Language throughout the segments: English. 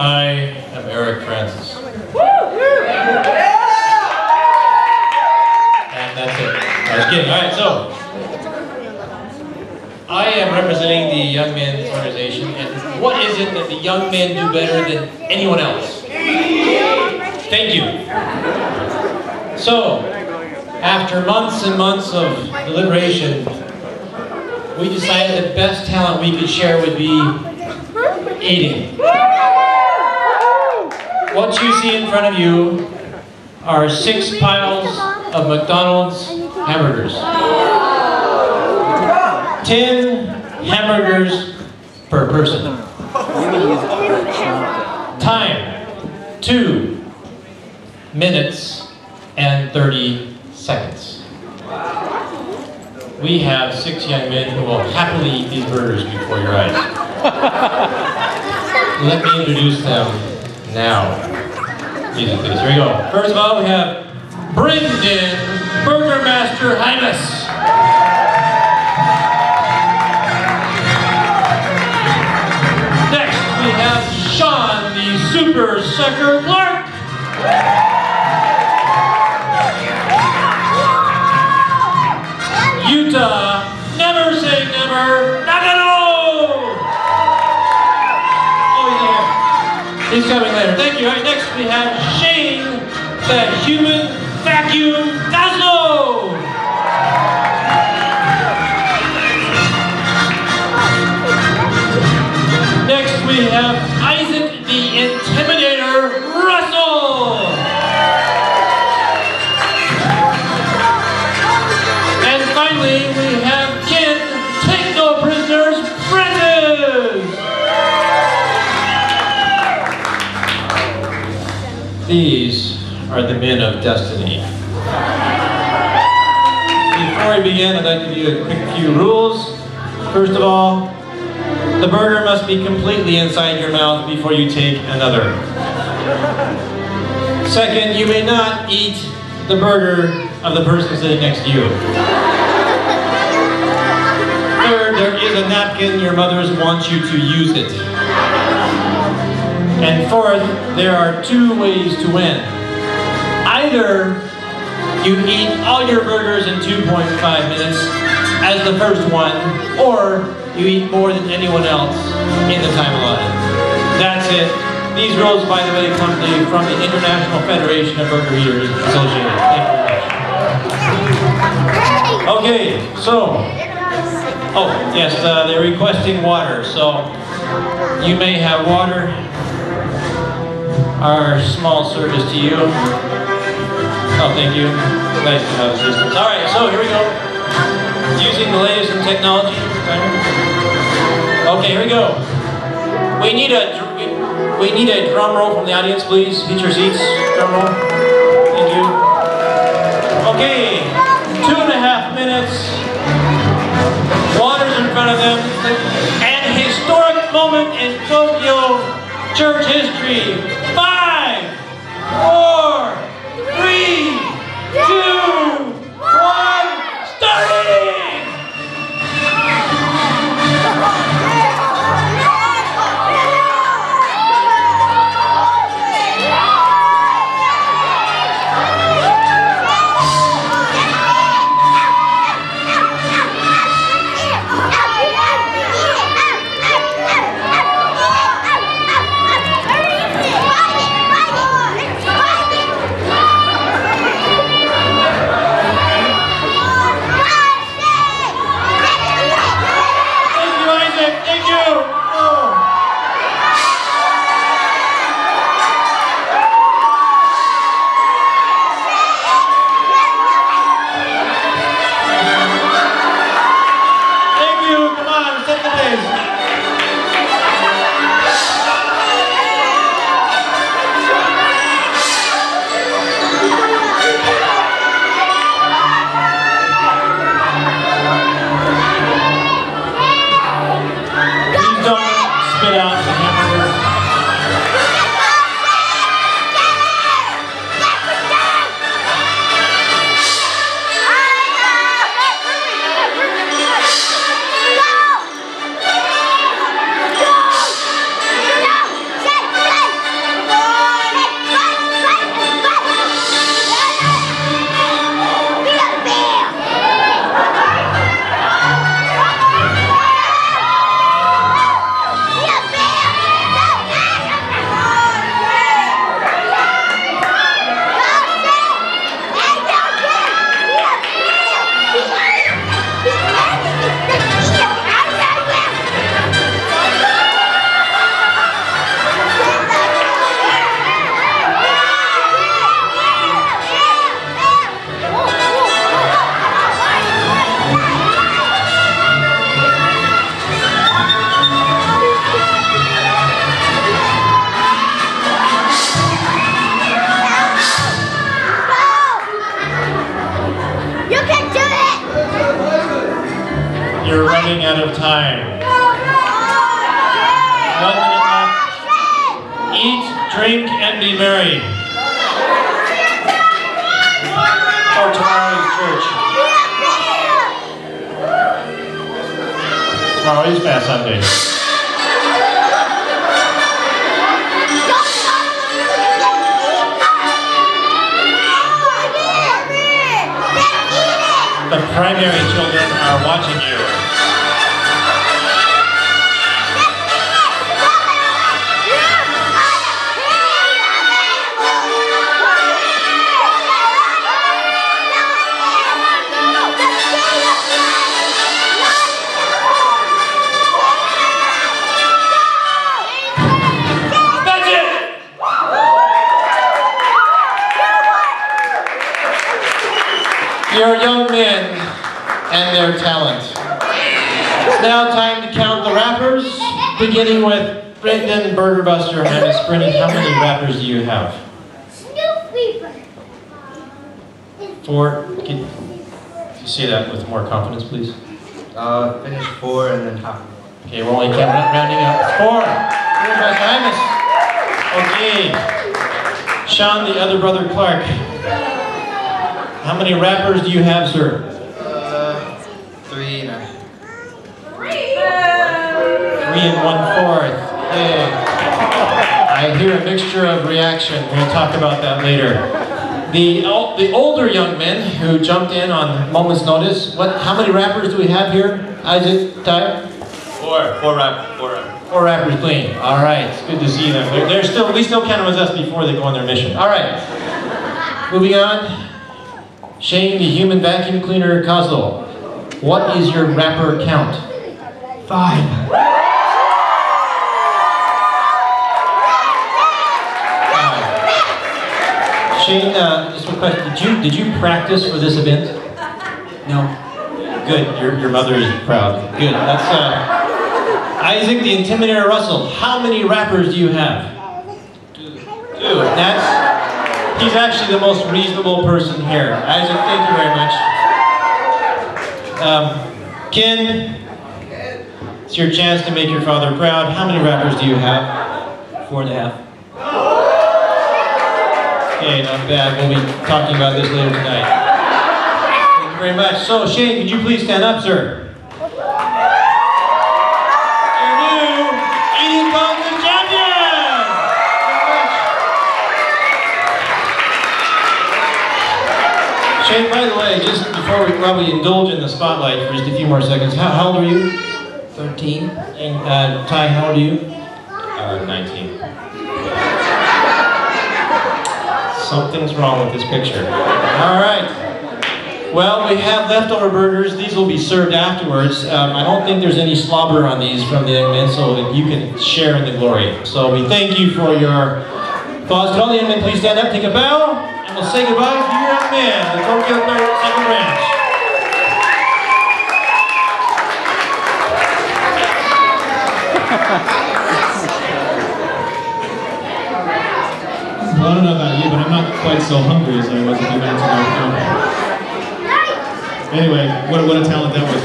I am Eric Francis. And that's it. I was kidding. Alright, so I am representing the Young Men's Organization, and what is it that the young men do better than anyone else? Thank you. So, after months and months of deliberation, we decided the best talent we could share would be eating. What you see in front of you are 6 piles of McDonald's hamburgers. 10 hamburgers per person. Time, 2 minutes and 30 seconds. We have 6 young men who will happily eat these burgers before your eyes. Let me introduce them now. Here we go. First of all, we have Brendan Burger Master Hymas. Next, we have Sean the Super Sucker Clark. Utah, never say never, Nagano! Oh, he's here. He's coming later. Thank you. All right, next we have Shane, the Human Vacuum Gosno. Next we have Isaac, the Intimidator Russell. And finally, we have Ken, Take No Prisoners, Francis! These are the men of destiny. Before we begin, I'd like to give you a quick few rules. First of all, the burger must be completely inside your mouth before you take another. Second, you may not eat the burger of the person sitting next to you. Third, there is a napkin. Your mothers want you to use it. And fourth, there are 2 ways to win. Either you eat all your burgers in 2.5 minutes as the first one, or you eat more than anyone else in the time allotted. That's it. These rules, by the way, come from the International Federation of Burger Eaters Associated. Thank you very much. Okay, so, oh, yes, they're requesting water, so you may have water. Our small service to you. Oh, thank you. Nice to have assistance. All right, so here we go. Using the latest in technology. Okay, here we go. We need a drum roll from the audience, please. Hit your seats. Drum roll. Thank you. Okay, 2.5 minutes. Water's in front of them. An historic moment in Tokyo church history. 5, 4, 3, 2, 1, starting! running out of time. 1 minute left. Eat, drink, and be merry. For tomorrow's church. Tomorrow is Fast Sunday. The primary children are watching you. That's it! Your young men and their talent. It's now time to count the rappers, beginning with Brendan Burger Buster Hannes. Brendan, how many rappers do you have? Snoop 4. Can you say that with more confidence, please? Finish 4 and then half. Okay, we're only rounding up. 4. Burger Buster Hannes. Okay. Sean, the other brother Clark. How many rappers do you have, sir? 3 and 3 1/4. Yeah. I hear a mixture of reaction. We'll talk about that later. The older young men who jumped in on moment's notice. How many rappers do we have here? Isaac, Ty? 4 rappers. 4 rappers clean. All right, it's good to see them. They're still, at least they'll count them as us before they go on their mission. All right, moving on. Shane, the human vacuum cleaner Kozlo. What is your rapper count? 5. Shane, just one question. Did you practice for this event? No. Good. Your mother is proud. Good. That's Isaac, the Intimidator Russell. How many rappers do you have? 2. He's actually the most reasonable person here. Isaac, thank you very much. Ken, it's your chance to make your father proud. How many rappers do you have? 4.5. Okay, not bad. We'll be talking about this later tonight. Thank you very much. So, Shane, could you please stand up, sir? Your new Eating Contest champion! Shane, by the way, just before we probably indulge in the spotlight for just a few more seconds, how old are you? 13. And Ty, how old are you? 19. Something's wrong with this picture. All right. Well, we have leftover burgers. These will be served afterwards. I don't think there's any slobber on these from the young men, so you can share in the glory. So we thank you for your thoughts. Could all the young men please stand up, take a bow, and we'll say goodbye to your young men, the Tokyo 2nd Ranch. Well, I don't know about you, but I'm not quite so hungry as I was a few minutes ago. Anyway, what a talent that was.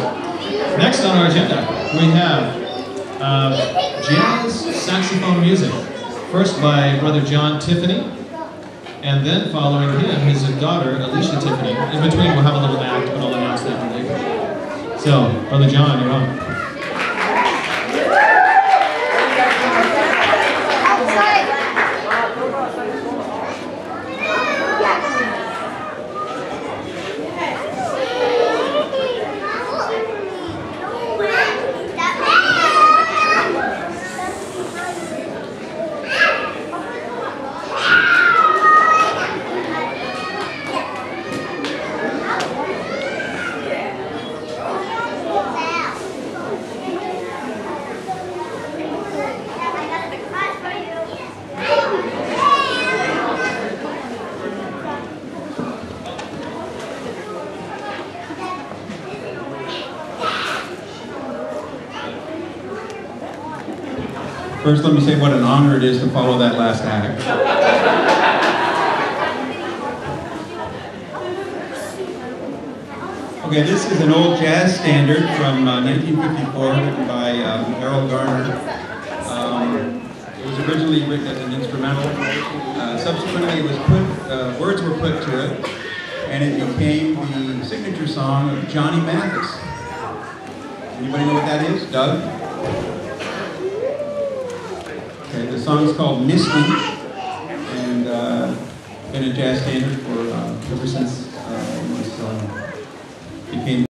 Next on our agenda, we have jazz saxophone music. First by Brother John Tiffany, and then following him, his daughter, Alicia Tiffany. In between, we'll have a little act, but I'll announce that later. So, Brother John, you're on. First, let me say what an honor it is to follow that last act. Okay, this is an old jazz standard from 1954, written by Errol Garner. It was originally written as an instrumental. Subsequently, it was words were put to it, and it became the signature song of Johnny Mathis. Anybody know what that is? Doug? Okay, the song is called Misty, and been a jazz standard for ever since it became